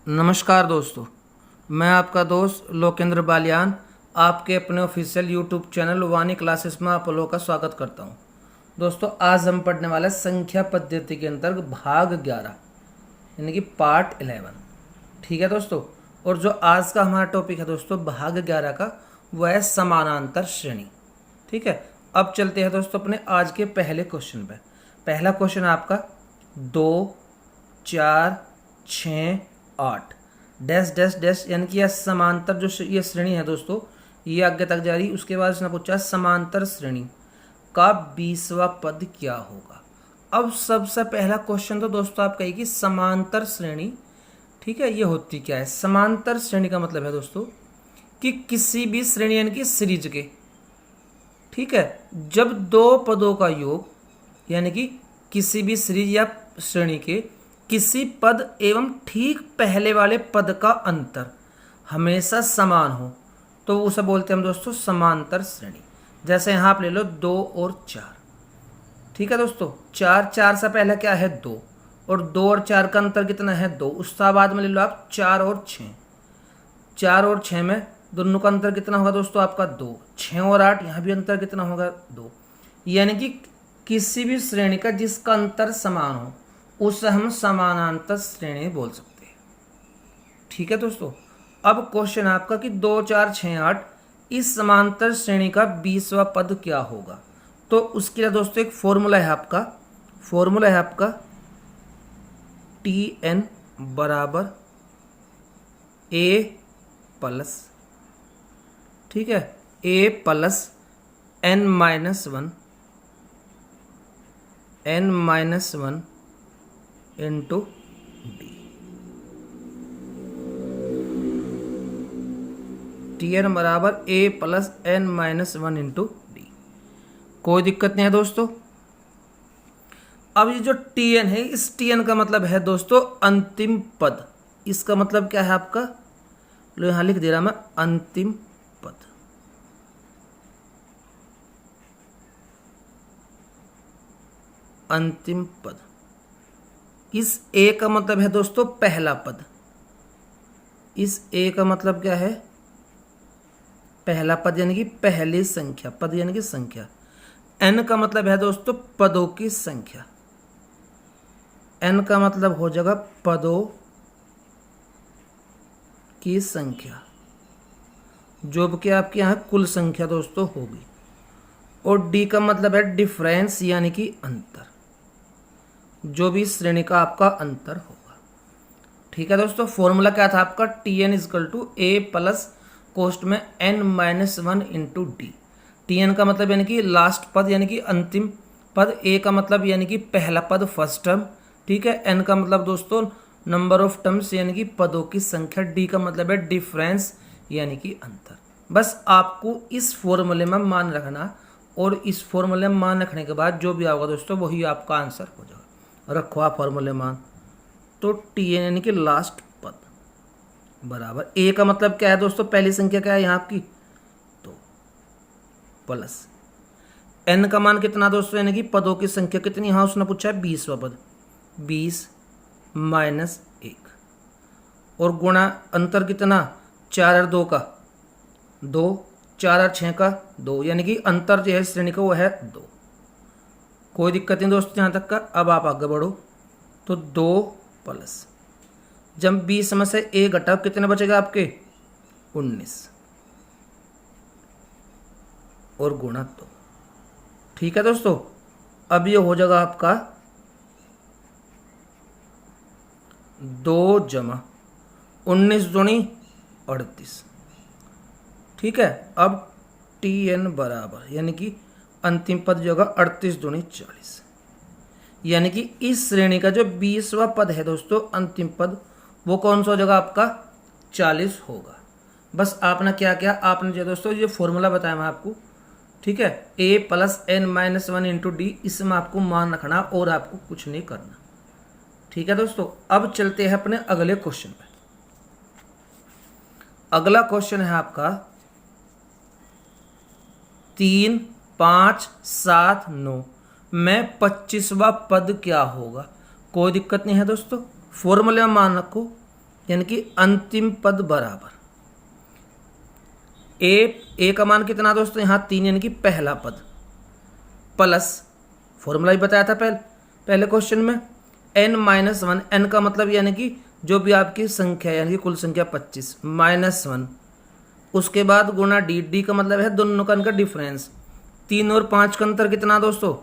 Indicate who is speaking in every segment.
Speaker 1: नमस्कार दोस्तों, मैं आपका दोस्त लोकेंद्र बालियान आपके अपने ऑफिशियल यूट्यूब चैनल वाणी क्लासेस में आप लोगों का स्वागत करता हूं। दोस्तों, आज हम पढ़ने वाले संख्या पद्धति के अंतर्गत भाग 11 यानी कि पार्ट 11। ठीक है दोस्तों, और जो आज का हमारा टॉपिक है दोस्तों भाग 11 का, वह है समानांतर श्रेणी। ठीक है, अब चलते हैं दोस्तों अपने आज के पहले क्वेश्चन पे। पहला क्वेश्चन है आपका 2, 4, 6, 8 डैश डैश डैश, यानी कि यह समांतर जो ये श्रेणी है दोस्तों, ये आगे तक जा रही। उसके बाद इसने पूछा समांतर श्रेणी का 20वां पद क्या होगा। अब सबसे पहला क्वेश्चन तो दोस्तों आप कहिए कि समांतर श्रेणी, ठीक है, ये होती क्या है। समांतर श्रेणी का मतलब है दोस्तों कि किसी भी श्रेणी यानी कि सीरीज के, ठीक है, जब दो पदों का योग यानी कि किसी भी सीरीज या श्रेणी के किसी पद एवं ठीक पहले वाले पद का अंतर हमेशा समान हो तो उसे बोलते हैं हम दोस्तों समांतर श्रेणी। जैसे यहाँ आप ले लो 2 और 4, ठीक है दोस्तों, 4 से पहले क्या है 2, और 2 और 4 का अंतर कितना है 2। उसके बाद में ले लो आप 4 और 6, 4 और 6 में दोनों का अंतर कितना होगा दोस्तों आपका 2। 6 और 8, यहाँ भी अंतर कितना होगा 2। यानी कि किसी भी श्रेणी का जिसका अंतर समान हो उसे हम समानांतर श्रेणी बोल सकते हैं। ठीक है दोस्तों, अब क्वेश्चन आपका कि 2, 4, 6, 8 इस समांतर श्रेणी का 20वां पद क्या होगा। तो उसके लिए दोस्तों एक फॉर्मूला है आपका Tn बराबर A प्लस, ठीक है, A plus n-1 into D. Tn बराबर A plus n-1 into D. कोई दिक्कत नहीं है दोस्तों। अब ये जो Tn है, इस Tn का मतलब है दोस्तों अंतिम पद। इसका मतलब क्या है आपका, लो यहां लिख दे रहा मैं, अंतिम पद। अंतिम पद। इस A का मतलब है दोस्तों पहला पद। इस A का मतलब क्या है, पहला पद यानी कि पहली संख्या, पद यानी कि संख्या। N का मतलब है दोस्तों पदों की संख्या। N का मतलब हो जाएगा पदों की संख्या, जो कि आपके यहाँ कुल संख्या दोस्तों होगी। और D का मतलब है डिफरेंस यानी कि अंतर, जो भी श्रेणी का आपका अंतर होगा। ठीक है दोस्तों, फॉर्मूला क्या था आपका, Tn is equal to A plus कोष्ट में n-1 इंटू डी। Tn का मतलब यानी कि लास्ट पद यानी कि अंतिम पद, A का मतलब यानी कि पहला पद फर्स्ट टर्म, ठीक है, N का मतलब दोस्तों नंबर ऑफ टर्म्स यानी कि पदों की संख्या, D का मतलब है डिफरेंस यानी कि अंतर। बस आपको इस फॉर्मूले में मान रखना, और इस फॉर्मूले में मान रखने के बाद जो भी आएगा दोस्तों वही आपका आंसर हो जाएगा। रखो आप फॉर्मूले मान, तो Tn यानी कि लास्ट पद बराबर A का मतलब क्या है दोस्तों, पहली संख्या क्या है यहाँ आपकी 2, प्लस N का मान कितना दोस्तों, यानी कि पदों की संख्या कितनी, हाँ उसने पूछा है 20वां पद, 20 माइनस 1, और गुणा अंतर कितना 4 और 2 का 2, 4 और 6 का 2, यानी कि अंतर जो है श्रेणी का वो है 2। कोई दिक्कत नहीं दोस्तों यहाँ तक का। अब आप आगे बढ़ो, तो 2 प्लस, जब 20 में से A घटाओ कितने बचेगा आपके 19, और गुणा 2। ठीक है दोस्तों, अब ये हो जाएगा आपका 2 जमा 19 दूनी 38। ठीक है, अब Tn बराबर यानी कि अंतिम पद जो होगा 38 दूनी 40, यानी कि इस श्रेणी का जो 20वां पद है दोस्तों अंतिम पद, वो कौन सा हो जाएगा आपका 40 होगा। बस आपने क्या किया, आपने जो दोस्तों ये फॉर्मूला बताया मैं आपको, ठीक है, A plus n-1 into D, इसमें आपको मान रखना और आपको कुछ नहीं करना। ठीक है दोस्तों, अब चलते हैं अपने अगले क्वेश्चन पे। अगला क्वेश्चन है आपका 3, 5, 7, 9 में 25वां पद क्या होगा। कोई दिक्कत नहीं है दोस्तों, फॉर्मूले में मान रखो यानी कि अंतिम पद बराबर ए का मान कितना दोस्तों, यहाँ 3 यानी कि पहला पद, प्लस फॉर्मूला ही बताया था पहले क्वेश्चन में, n-1, n का मतलब यानी कि जो भी आपकी संख्या यानी कि कुल संख्या 25 -1, उसके बाद गुना डी का मतलब है दोनों का इनका डिफरेंस, 3 और 5 का अंतर कितना दोस्तों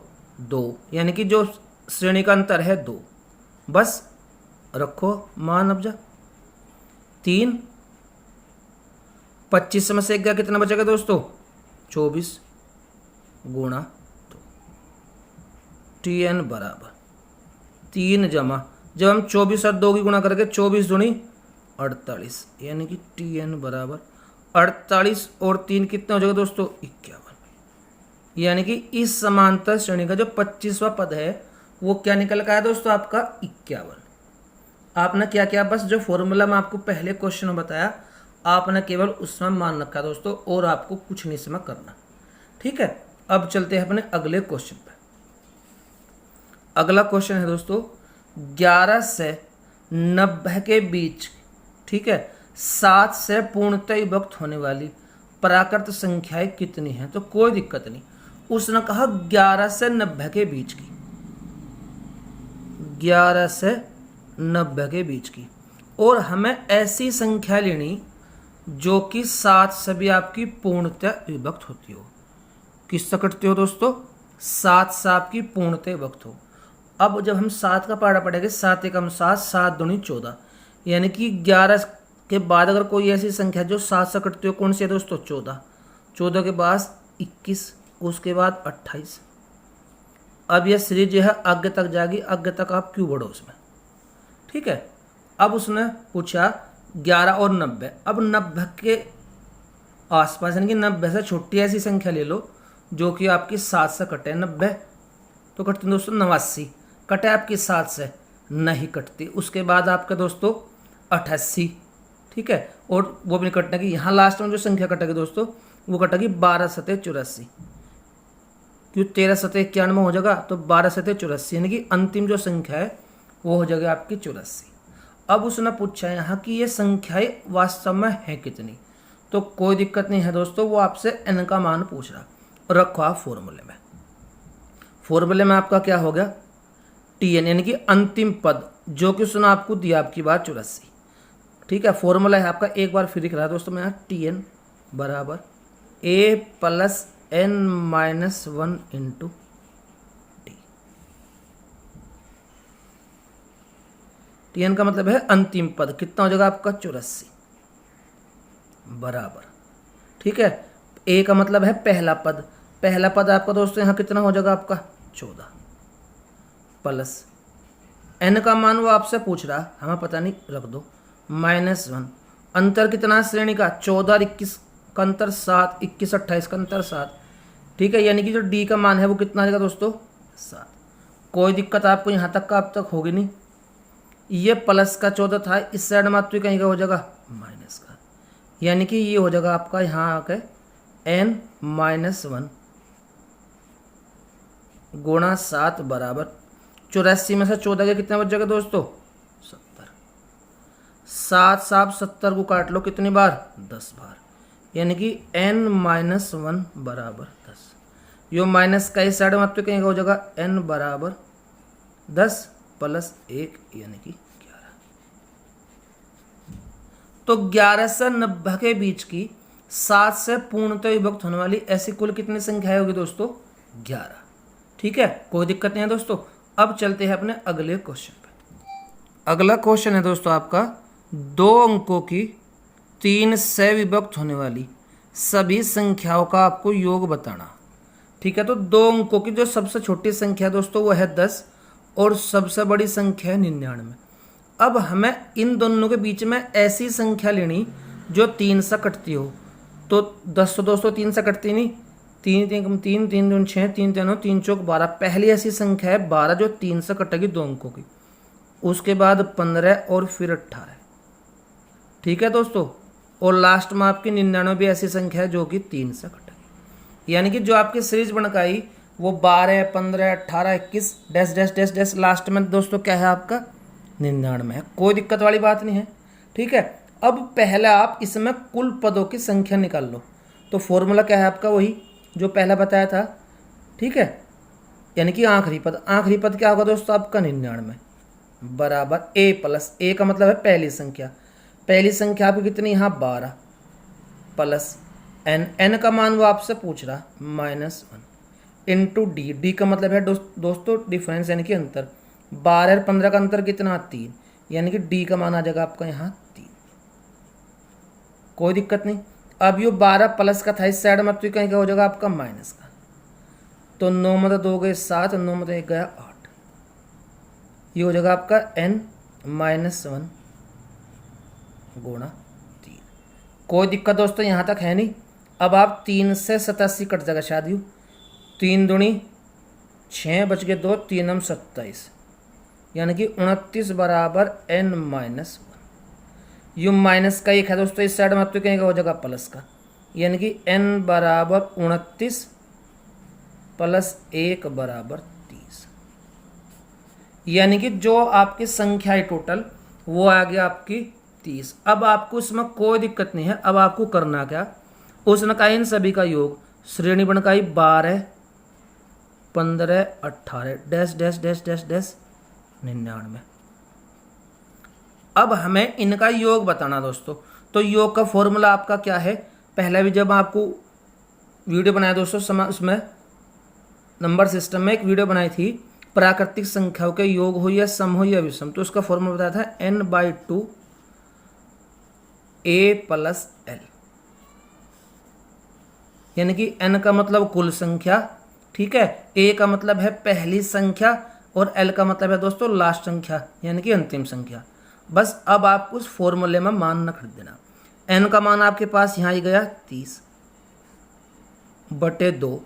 Speaker 1: 2, यानी कि जो श्रेणी का अंतर है 2, बस रखो मान अब जा 3, 25 में से एक गया कितना बचेगा दोस्तों 24 गुणा 2, TN बराबर 3 जमा, जब हम 24 और 2 की गुणा करके 24 दूनी 48, यानी कि TN बराबर 48 और 3 कितना हो जाएगा दोस्तों 51, यानी कि इस समांतर श्रेणी का जो 25वां पद है वो क्या निकल का है दोस्तों आपका 51। आपने क्या किया, बस जो फॉर्मूला मैं आपको पहले क्वेश्चन में बताया आपने केवल उसमें मान रखा दोस्तों, और आपको कुछ नहीं इसमें करना। ठीक है, अब चलते हैं अपने अगले क्वेश्चन पे। अगला क्वेश्चन है दोस्तों 11 से 90 के बीच, ठीक है, 7 से पूर्णतः विभक्त होने वाली प्राकृत संख्याएं कितनी हैं। तो कोई दिक्कत नहीं, उसने कहा 11 से 90 के बीच की, 11 से 90 के बीच की, और हमें ऐसी संख्या लेनी जो कि 7 से भी आपकी पूर्णतः विभक्त होती हो। किससे कटती हो दोस्तों, 7 से आपकी पूर्णतः विभक्त हो। अब जब हम 7 का पहाड़ा पढ़ेंगे, 7 एकम 7, 7 दूनी 14, यानी कि 11 के बाद अगर कोई ऐसी संख्या जो 7 से कटती हो, कौन सी है दोस्तों 14, 14 के बाद 21, उसके बाद 28। अब यह सीरीज जो है आगे तक जाएगी, आगे तक आप क्यों बढ़ो उसमें। ठीक है, अब उसने पूछा 11 और 90, अब 90 के आसपास यानी कि 90 से छोटी ऐसी संख्या ले लो जो कि आपकी 7 से कटे। 90 तो कटती दोस्तों 89, कटे आपकी 7 से नहीं कटती। उसके बाद आपका दोस्तों 88, ठीक है, और वो भी नहीं कटने की। यहाँ लास्ट में जो संख्या कटेगी दोस्तों वो कटेगी 12 सतह 84, क्यों 13 सतह 91 हो जाएगा, तो 12 सतह 84 यानी कि अंतिम जो संख्या है वो हो जाएगी आपकी 84। अब उसने पूछा है यहाँ कि ये संख्याएं वास्तव में है कितनी। तो कोई दिक्कत नहीं है दोस्तों, वो आपसे n का मान पूछ रहा, रखो आप फॉर्मूले में। फॉर्मूले में आपका क्या हो गया TN, यानी कि अंतिम पद जो कि उसने आपको दिया आपकी बात 84। ठीक है, फॉर्मूला है आपका, एक बार फिर लिख रहा है दोस्तों मैं यहाँ, TN बराबर A + n-1 into T. TN का मतलब है अंतिम पद, कितना हो जाएगा आपका 84 बराबर। ठीक है, A का मतलब है पहला पद, पहला पद आपका दोस्तों यहाँ कितना हो जाएगा आपका 14, प्लस n का मान वो आपसे पूछ रहा, हमें पता नहीं, रख दो, -1, अंतर कितना श्रेणी का 14 और 21 का अंतर 7, 21 28 का अंतर 7। ठीक है, यानी कि जो D का मान है वो कितना आ जाएगा दोस्तों 7। कोई दिक्कत आपको यहाँ तक का अब तक होगी नहीं। ये प्लस का 14 था, इस साइड मात्र कहीं का हो जाएगा माइनस का, यानी कि ये हो जाएगा आपका यहाँ आके n-1 गुणा 7 बराबर 84 में से 14 के कितना बच जाएगा दोस्तों 70। 7 से आप 70 को काट लो कितनी बार 10 बार, यानी कि n-1 बराबर 10। यो माइनस का इस साइड में तो कहीं हो जाएगा n बराबर 10 प्लस 1 यानी कि 11। तो 11 से 90 के बीच की 7 से पूर्णतः विभक्त होने वाली ऐसी कुल कितनी संख्या होगी दोस्तों 11। ठीक है, कोई दिक्कत नहीं है दोस्तों। अब चलते हैं अपने अगले क्वेश्चन पे। अगला क्वेश्चन है दोस्तों आपका 2 अंकों की 3 से विभक्त होने वाली सभी संख्याओं का आपको योग बताना। ठीक है, तो 2 अंकों की जो सबसे छोटी संख्या दोस्तों वो है 10 और सबसे बड़ी संख्या है 99। अब हमें इन दोनों के बीच में ऐसी संख्या लेनी जो 3 से कटती हो। तो 10 तो दोस्तों 3 से कटती नहीं, 3 3 3 3 2 6 3 3 3 चौक 12। पहली ऐसी संख्या है 12 जो 3 से कटेगी 2 अंकों की, उसके बाद 15 और फिर 18। ठीक है दोस्तों, और लास्ट में आपकी 99 भी ऐसी संख्या है जो कि 3 से कटेगी। यानी कि जो आपकी सीरीज बनकाई वो 12 15 18 21 dash dash dash dash, last में दोस्तों क्या है आपका 99 है। कोई दिक्कत वाली बात नहीं है। ठीक है। अब पहला आप इसमें कुल पदों की संख्या निकाल लो। तो फॉर्मूला क्या है आपका, वही जो पहला बताया था, ठीक है, यानी कि आखिरी पद क्या होगा दोस्तों आपका 99 बराबर ए प्लस ए का मतलब है पहली संख्या आपकी कितनी यहाँ 12 प्लस एन का मान वो आपसे पूछ रहा -1 इंटू डी का मतलब है दोस्तों डिफरेंस यानी कि अंतर। 12 और 15 का अंतर कितना 3, यानी कि डी का मान आ जाएगा आपका यहाँ 3। कोई दिक्कत नहीं। अब ये 12 प्लस का था इस साइड में, तो कहीं का हो जाएगा आपका माइनस का। तो 9 में 2 गए 7, 9 में 1 गया 8। ये हो जाएगा आपका n-1 गुणा 3। कोई दिक्कत दोस्तों यहाँ तक है नहीं। अब आप 3 से 87 कट जाएगा शायद यू, 3 दूनी 6 बच गए 2, 3 हम 27, यानी कि 29 बराबर n-1। यू माइनस का 1 है दोस्तों इस साइड में, तो कहीं का हो जाएगा प्लस का, यानी कि n बराबर 29 प्लस 1 बराबर 30, यानी कि जो आपकी संख्या है टोटल वो आ गया आपकी 30। अब आपको इसमें कोई दिक्कत नहीं है। अब आपको करना क्या, उसने कहा इन सभी का योग श्रेणी बनकाई 12 15 18 dash dash dash dash dash 99। अब हमें इनका योग बताना दोस्तों। तो योग का फॉर्मूला आपका क्या है, पहले भी जब आपको वीडियो बनाया दोस्तों उसमें नंबर सिस्टम में एक वीडियो बनाई थी, प्राकृतिक संख्याओं के योग हो या सम हो या विषम, तो उसका फॉर्मूला बताया था n/2 a प्लस l, यानी कि n का मतलब कुल संख्या, ठीक है, a का मतलब है पहली संख्या और l का मतलब है दोस्तों लास्ट संख्या यानी कि अंतिम संख्या। बस अब आप उस फॉर्मूले में मान न खरीद देना। n का मान आपके पास यहाँ ही गया 30/2,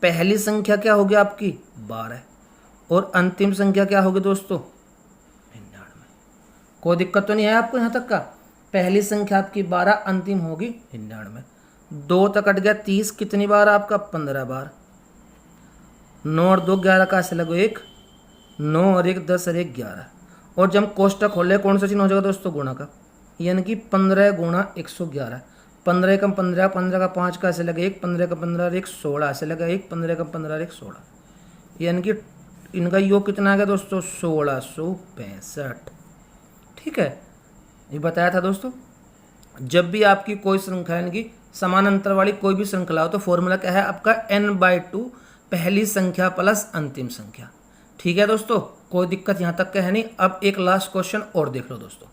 Speaker 1: पहली संख्या क्या होगी आपकी 12 और अंतिम संख्या क्या होगी दोस्तों 99। कोई दिक्कत तो नहीं है आपको यहाँ तक का, पहली संख्या आपकी 12 अंतिम होगी 99। 2 तक कट गया 30, कितनी बार आपका 15 बार। 9 और 2 11 का ऐसे लगो 1, 9 और 1 10 और 1 11। और जब कोष्टक खोले कौन सा चिन्ह हो जाएगा दोस्तों गुणा का, यानी कि 15 गुणा 111। 15 का 15, 15 का 5 का ऐसे लगे 1, 15 का 15 और 1 16 ऐसे लगा 1, 15 का 15 और 1 16, यानी कि इनका योग कितना आ गया दोस्तों 1665। ठीक है, ये बताया था दोस्तों। जब भी आपकी कोई श्रृंखला यानी कि समान अंतर वाली कोई भी श्रृंखला हो तो फॉर्मूला क्या है आपका n/2 पहली संख्या प्लस अंतिम संख्या। ठीक है दोस्तों, कोई दिक्कत यहाँ तक का है नहीं। अब एक लास्ट क्वेश्चन और देख लो दोस्तों।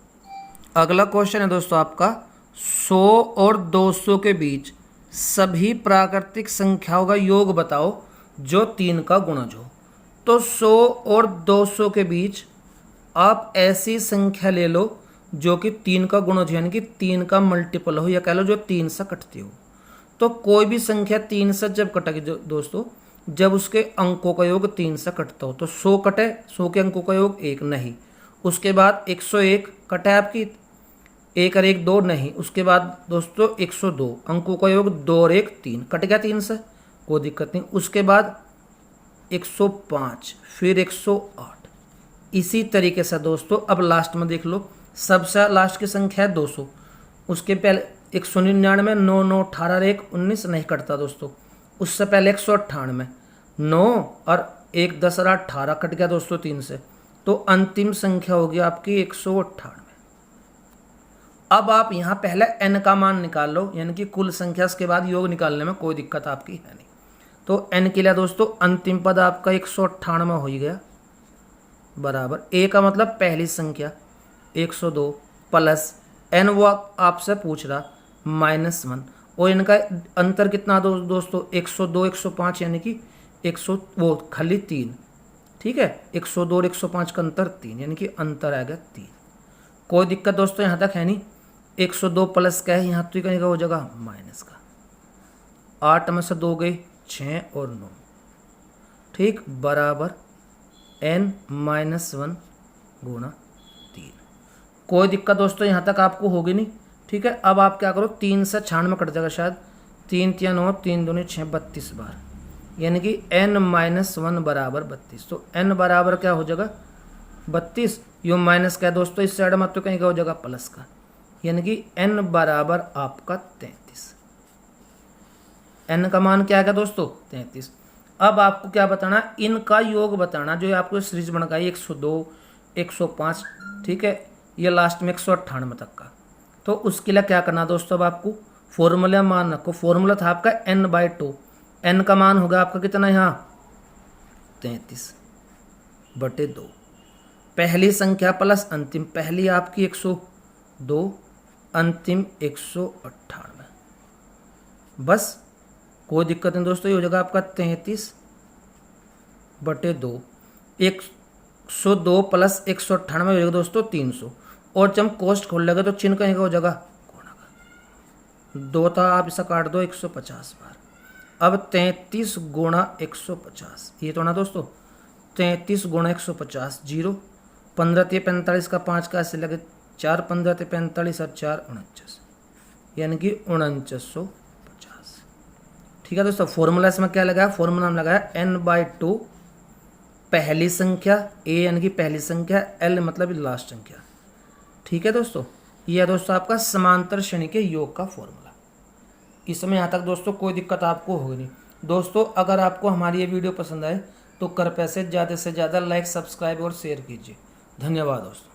Speaker 1: अगला क्वेश्चन है दोस्तों आपका 100 और 200 के बीच सभी प्राकृतिक संख्याओं का योग बताओ जो 3 का गुणज हो। तो 100 और 200 के बीच आप ऐसी संख्या ले लो जो कि 3 का गुणज यानी कि 3 का मल्टीपल हो, या कह लो जो 3 से कटती हो। तो कोई भी संख्या 3 से जब कटेगी दोस्तों, जब उसके अंकों का योग 3 से कटता हो, तो 100 कटे 100 के अंकों का योग 1 नहीं, उसके बाद 101 कटे आपकी 1 और 1 2 नहीं, उसके बाद दोस्तों 102 अंकों का योग 2 और 1 3 कट गया 3 से, कोई दिक्कत नहीं। उसके बाद 105 फिर 108। इसी तरीके से दोस्तों अब लास्ट में देख लो, सबसे लास्ट की संख्या है 200, उसके पहले 199 9 9 18 1 19 नहीं कटता दोस्तों, उससे पहले 198 9 और 1 10 और 18 कट गया दोस्तों 3 से, तो अंतिम संख्या होगी आपकी 198। अब आप यहाँ पहले n का मान निकाल लो यानी कि कुल संख्या, उसके बाद योग निकालने में कोई दिक्कत आपकी है नहीं। तो n के लिए दोस्तों अंतिम पद आपका 198 हो ही गया, बराबर a का मतलब पहली संख्या 102 प्लस n वो आपसे पूछ रहा -1, और इनका अंतर कितना दोस्तों 102 105 यानी कि 100 वो खाली 3। ठीक है, 102 और 105 का अंतर 3 यानी कि अंतर आ गया 3। कोई दिक्कत दोस्तों यहाँ तक है नहीं। 102 प्लस का है यहाँ तो कहीं का हो जाएगा माइनस का, 8 में से 2 गए 6 और 9, ठीक, बराबर n-1 गुणा 3। कोई दिक्कत दोस्तों यहाँ तक आपको होगी नहीं। ठीक है, अब आप क्या करो 3 से 96 कट जाएगा शायद, 3 3 9 3 2 6 32 बार, यानी कि n-1 बराबर 32। तो n बराबर क्या हो जाएगा 32, यो माइनस का है दोस्तों, इस साइड में तो कहीं का हो जाएगा प्लस का, यानी कि n बराबर आपका 33। n का मान क्या आएगा दोस्तों 33। अब आपको क्या बताना, इनका योग बताना, जो आपको सीरीज बन गई 102, 105, ठीक है, ये लास्ट में 198 तक का। तो उसके लिए क्या करना दोस्तों, अब आपको फॉर्मूला मान रखो। फॉर्मूला था आपका n/2, n का मान होगा आपका कितना यहाँ 33/2, पहली संख्या प्लस अंतिम, पहली आपकी 102, अंतिम 198। बस कोई दिक्कत नहीं दोस्तों, ये हो जाएगा आपका 33/2, 102 प्लस 198 हो जाएगा दोस्तों 300। और जब हम कोष्ठ खोल लेंगे तो चिन्ह कहीं का हो जाएगा कोना का, 2 था, आप इसे काट दो 150 बार। अब 33 गुणा 150, ये तो ना दोस्तों 33 गुणा 150, 0, 15 × 45 का 5 का ऐसे लगे 4, 15 × 45 और 4 49, यानी कि 4950। ठीक है दोस्तों, फॉर्मूला इसमें क्या लगाया, फॉर्मूला हम लगाया n/2, पहली संख्या, a यानी कि पहली संख्या, l मतलब लास्ट संख्या। ठीक है दोस्तों, यह दोस्तों आपका समांतर श्रेणी के योग का फॉर्मूला। इसमें यहाँ तक दोस्तों कोई दिक्कत आपको होगी नहीं। दोस्तों अगर आपको हमारी ये वीडियो पसंद आए तो कृपया से ज़्यादा लाइक, सब्सक्राइब और शेयर कीजिए। धन्यवाद दोस्तों।